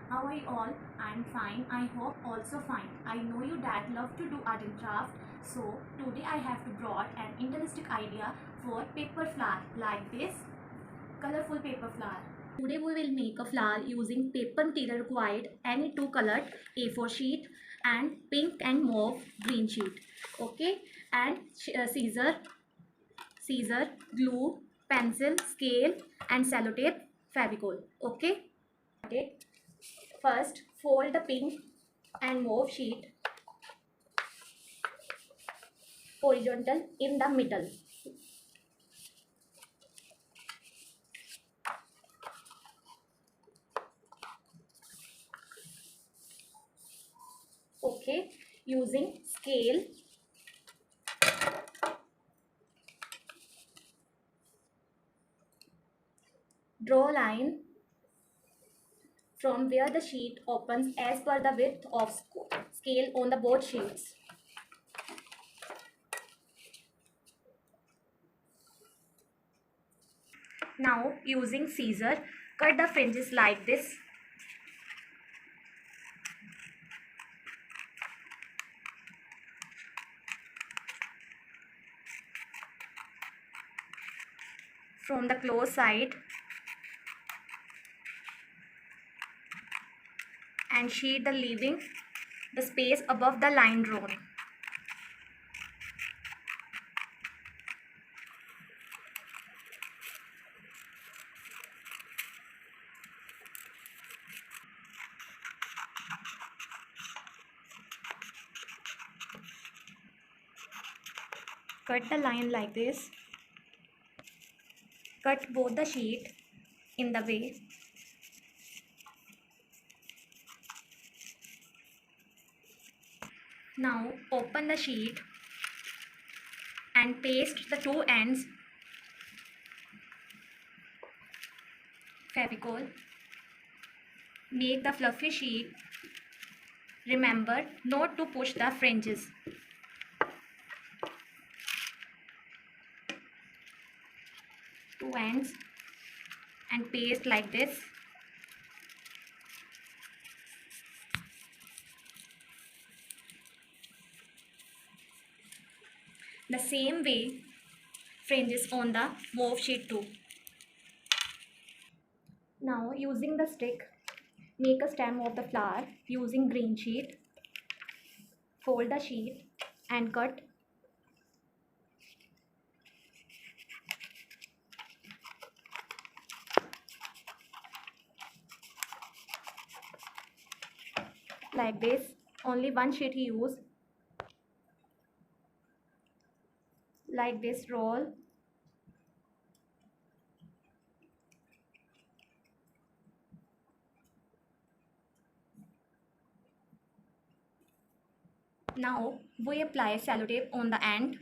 How are you all? I'm fine. I hope also fine. I know you dad love to do art and craft. So today I have brought an interesting idea for paper flower like this colorful paper flower. Today we will make a flower using paper material required any two colored A4 sheet and pink and mauve green sheet. Okay, and scissor, glue, pencil, scale and sellotape, Fevicol. Okay. First, fold the pink and mauve sheet horizontal in the middle. Okay, using scale, draw line from where the sheet opens as per the width of scale on the both sheets. Now, using scissor, cut the fringes like this. From the close side and sheet the leaving the space above the line drawn. Cut the line like this. Cut both the sheet in the way. Now open the sheet and paste the two ends Fevicol. Make the fluffy sheet. Remember not to push the fringes. Two ends and paste like this. The same way fringes on the mauve sheet too. Now using the stick, make a stem of the flower using green sheet. Fold the sheet and cut. Like this, only one sheet use. Like this roll. Now we apply sellotape on the end.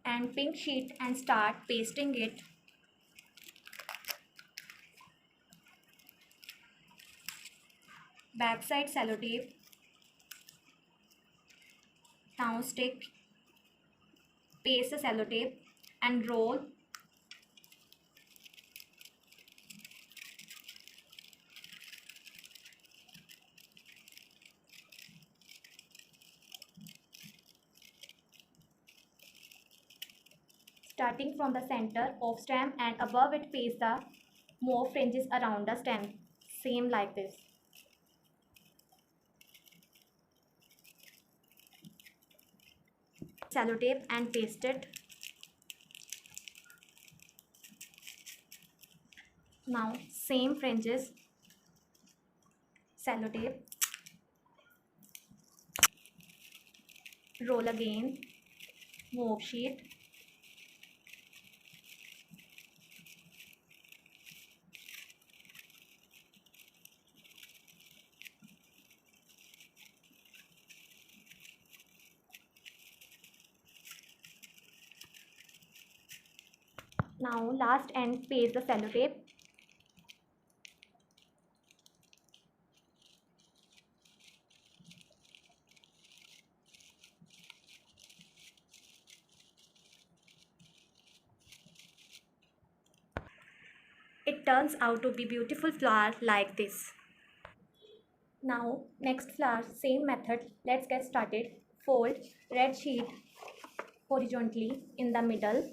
And pink sheet and start pasting it. Backside sellotape. Now stick, paste the sellotape and roll. Starting from the center of stem and above it paste the more fringes around the stem. Same like this. Sellotape and paste it. Now same fringes, sellotape, roll again, mauve sheet, now last end paste the sellotape. it turns out to be beautiful flower like this. Now next flower, same method. Let's get started. Fold red sheet horizontally in the middle.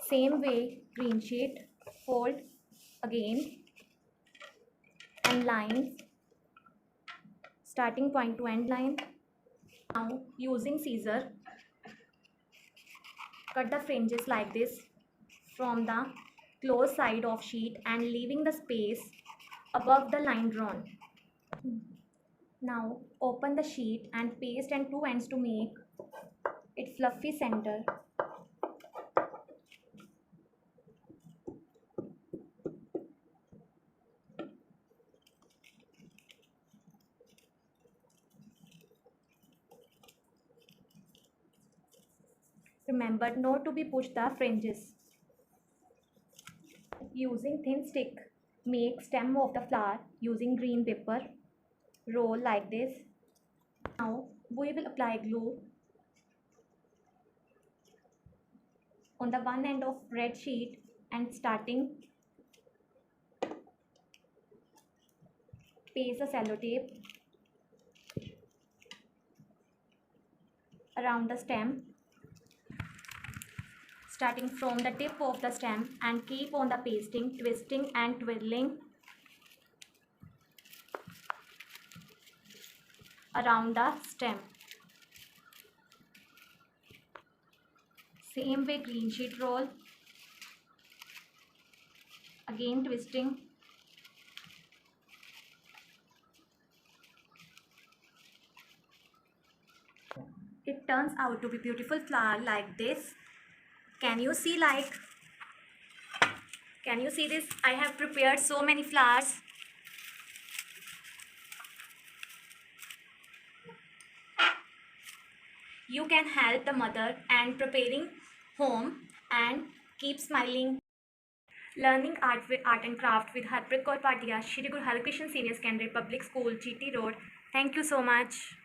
Same way green sheet, fold again and lines starting point to end line. Now using scissor, cut the fringes like this from the close side of sheet and leaving the space above the line drawn. Now open the sheet and paste on two ends to make it fluffy center. Remember not to be push the fringes. Using thin stick, make stem of the flower using green paper. Roll like this. Now we will apply glue on the one end of red sheet and starting paste a sellotape around the stem, starting from the tip of the stem, and keep on the pasting, twisting and twirling around the stem. Same way green sheet roll, again twisting. It turns out to be beautiful flower like this. Can you see this? I have prepared so many flowers. You can help the mother and preparing home and keep smiling. Learning art and craft with Harpreet Kaur Bhatia, Shri Guru Harkrishan Senior Secondary Public School, GT Road. Thank you so much.